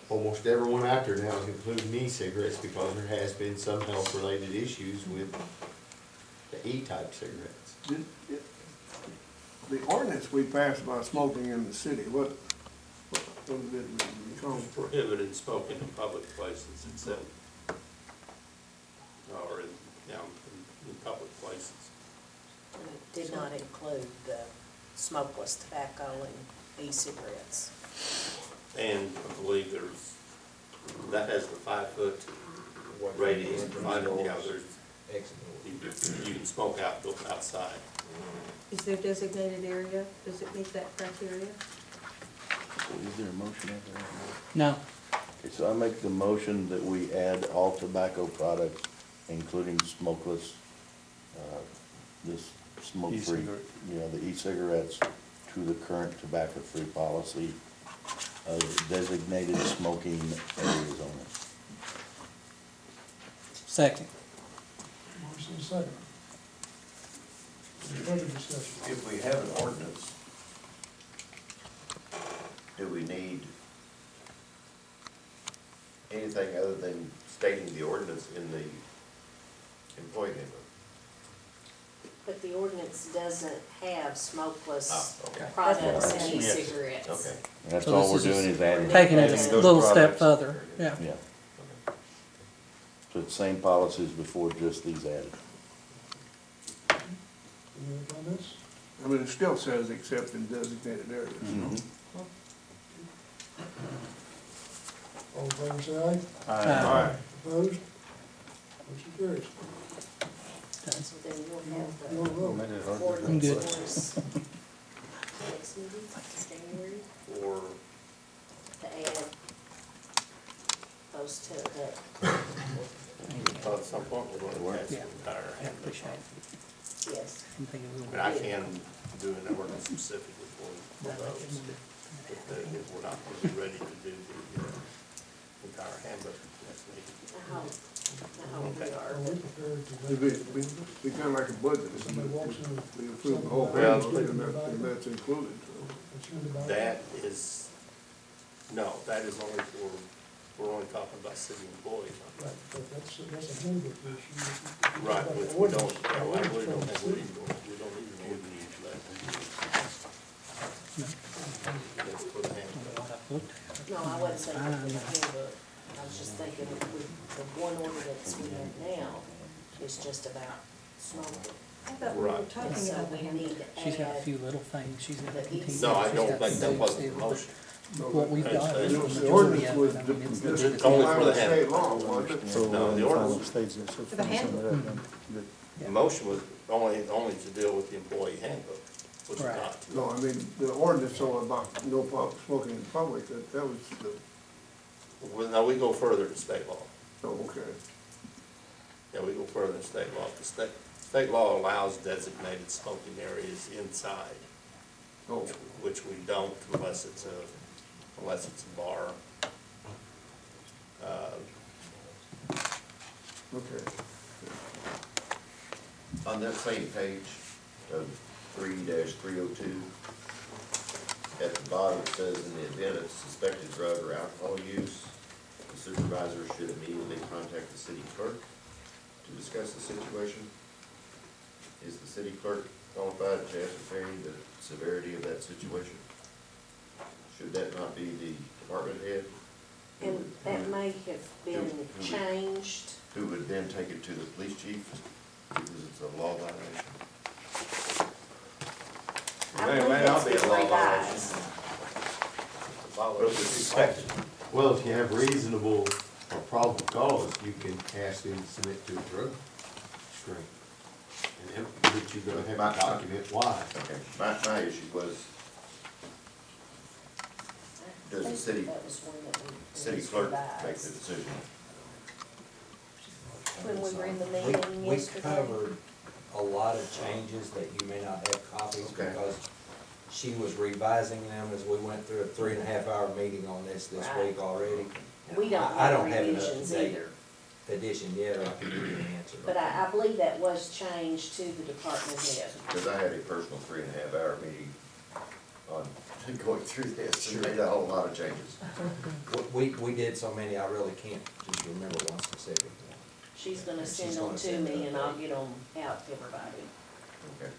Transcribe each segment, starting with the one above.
almost everyone out there now is including e-cigarettes because there has been some health-related issues with the E-type cigarettes. The ordinance we passed about smoking in the city, what did it become? Prohibited smoking in public places except, or in, in public places. And it did not include the smokeless tobacco and e-cigarettes. And I believe that has the 5-foot radius provided, there's, you can smoke outside. Is there a designated area? Does it meet that criteria? Is there a motion after that? No. Okay, so I make the motion that we add all tobacco products, including smokeless, this smoke-free, E-cigarette. the e-cigarettes, to the current tobacco-free policy of designated smoking areas only. Second. Motion second. Any further discussion? If we have an ordinance, do we need anything other than stating the ordinance in the employee handbook? But the ordinance doesn't have smokeless Okay. products Yes. and e-cigarettes. Okay. And that's So all this we're is doing is adding. Taking it Adding a those little step products. further, yeah. Yeah. So it's same policies before just these added. Any other comments? I mean, it still says except in designated areas. Mhm. All in favor, say aye. Aye. Opposed? Motion carries. So then we'll have You want to vote? the I'm ordinance good. for us next meeting, January, Or to add those to the, at some point, we're going to pass the Yeah. entire I handbook. appreciate it. yes. I'm thinking a little But I bit. can do an ordinance specifically for those, if we're not ready to do the entire handbook next meeting. I hope we Are are. we prepared to It'd vote? be kind of like a budget, If somebody walks in, we approve the whole Well, thing, and that's included. it's in the Bible. That is, no, that is only for, we're only talking about city employees. Right, but that's a handbook issue. Right, which we don't, I Ordinance really don't from the have, city. we don't even need that. That's for the handbook. What I've looked at. No, I wasn't thinking for the handbook. I was just thinking the one ordinance we have now is just about smoking. I thought we were Right. talking And so about the we handbook. need to She's got a add, few little things she's got to continue. No, I She's don't got think to that do wasn't the still, motion. but What we've got is the The majority ordinance of was, it. I mean, it's it's It's only for the state handbook. law, wasn't it? No, the ordinance, For the handbook. the motion was only to deal with the employee handbook, was Right. not. No, I mean, the ordinance all about no smoking in public, that was the, Well, no, we go further to state law. oh, okay. Yeah, we go further than state law. The state law allows designated smoking areas inside, Oh, which we don't unless it's a bar. okay. On that same page of 3-302, at the bottom it says, in the event of suspected drug or alcohol use, the supervisor should immediately contact the city clerk to discuss the situation. Is the city clerk qualified to ascertain the severity of that situation? Should that not be the department head? and that may have been changed. Who would then take it to the police chief because it's a law violation? I believe it's been revised. But if it's suspected. Well, if you have reasonable or probable cause, you can ask them to submit to a drug screen. And then, but you're gonna have to document why. Okay, my issue was, does the city, That was one that we. city was clerk revised. make the decision? When we were in the meeting We yesterday. covered a lot of changes that you may not have copies Okay. because she was revising them as we went through a 3.5-hour meeting on this Right. week already. We don't I have don't have an revisions up-to-date either, edition yet, or I can give you an answer. but I believe that was changed to the department head. Because I had a personal 3.5-hour meeting on going through this and made a whole lot of changes. we did so many, I really can't just remember one specific one. She's gonna She's send them gonna to send me them. and I'll get them out to everybody. Okay.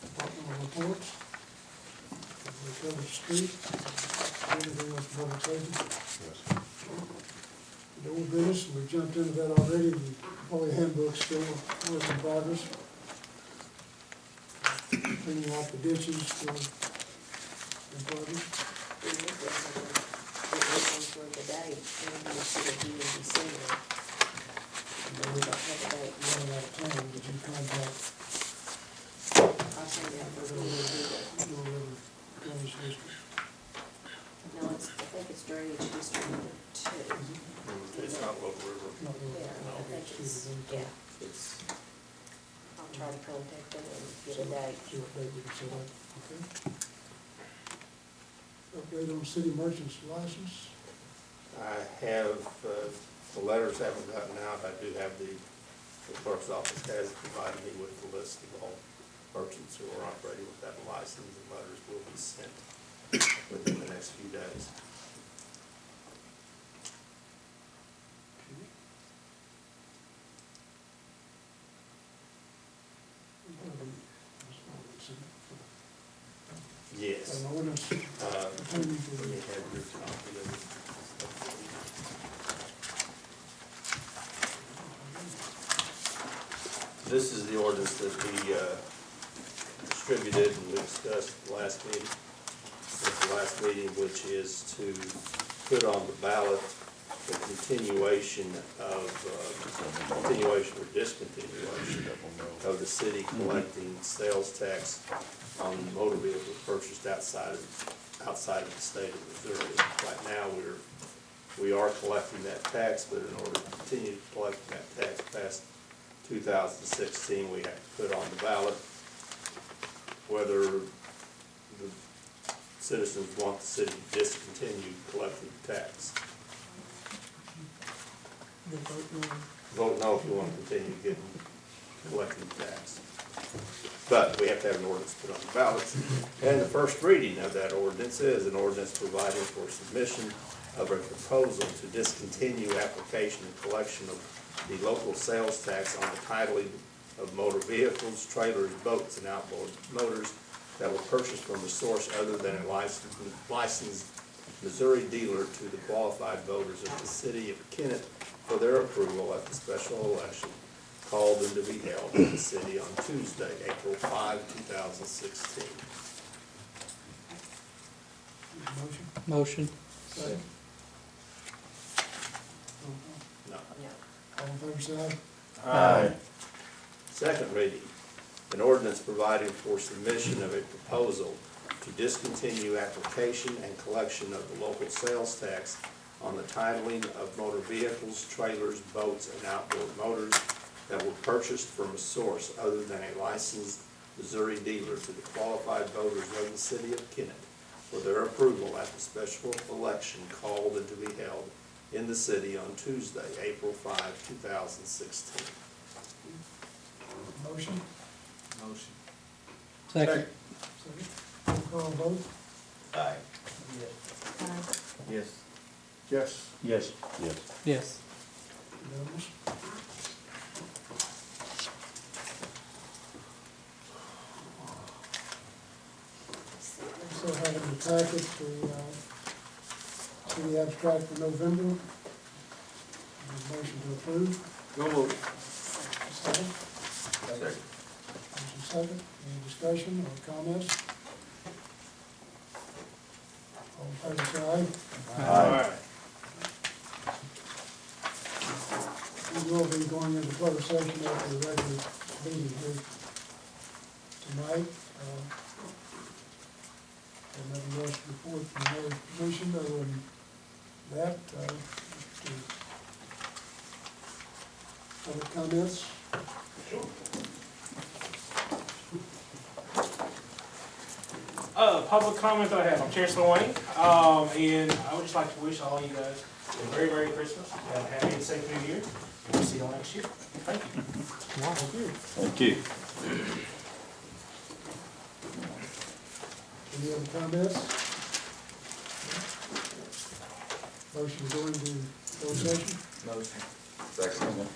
Departmental reports. We covered the street. Anything else for public safety? The old business, we jumped into that already, the employee handbook still work in progress. Cleaning out the ditches still in progress. It was for the day, and we should have due in December. But we don't have a date. Running out of time, did you contact I'll send you out for when we do that. Little River Drainage District? No, it's, I think it's drainage district number 2. It's not Little River. Not Little Yeah, River. I think it's, yeah, It's, I'll try to contact them and get a date. See what date we can set up, okay? Update on city merchants license. I have, the letters haven't gotten out. I do have the clerk's office has provided me with the list of all merchants who are operating with that license, and letters will be sent within the next few days. Yes. An ordinance pertaining to Let me the have your copy of it. This is the ordinance that we distributed and we discussed at the last meeting. At the last meeting, which is to put on the ballot the continuation or discontinuation of the city collecting sales tax on motor vehicles purchased outside of the state of Missouri. Right now, we are collecting that tax, but in order to continue collecting that tax past 2016, we have to put on the ballot whether the citizens want the city to discontinue collecting the tax. the vote no. Vote no if you want to continue collecting the tax. But we have to have an ordinance put on the ballot. And the first reading of that ordinance is an ordinance providing for submission of a proposal to discontinue application and collection of the local sales tax on the titling of motor vehicles, trailers, boats, and outboard motors that were purchased from a source other than a licensed Missouri dealer to the qualified voters of the city of Kennett for their approval at the special election called and to be held in the city on Tuesday, April 5, 2016. Motion? Motion. Second. No. No. All in favor, say aye. Aye. Second reading, an ordinance providing for submission of a proposal to discontinue application and collection of the local sales tax on the titling of motor vehicles, trailers, boats, and outboard motors that were purchased from a source other than a licensed Missouri dealer to the qualified voters of the city of Kennett for their approval at the special election called and to be held in the city on Tuesday, April 5, 2016. Motion? Motion. Second. Second. Roll call vote? Aye. Yes. Yes. Yes. Yes. Yes. Unanimous. Also have in the packet the city abstract for November. Motion to approve. Go move. Second. Second. Motion second. Any discussion or comments? All in favor, say aye. Aye. We will be going into closed session after the regular meeting here tonight. And nothing else to report from the mayor's position other than that. Other comments? Public comment that I have, I'm Chancellor Wayne, and I would just like to wish all you guys a very Merry Christmas, and a happy and safe New Year, and we'll see you all next year. Thank you. Thank you. Any other comments? Motion to go into closed session? Second.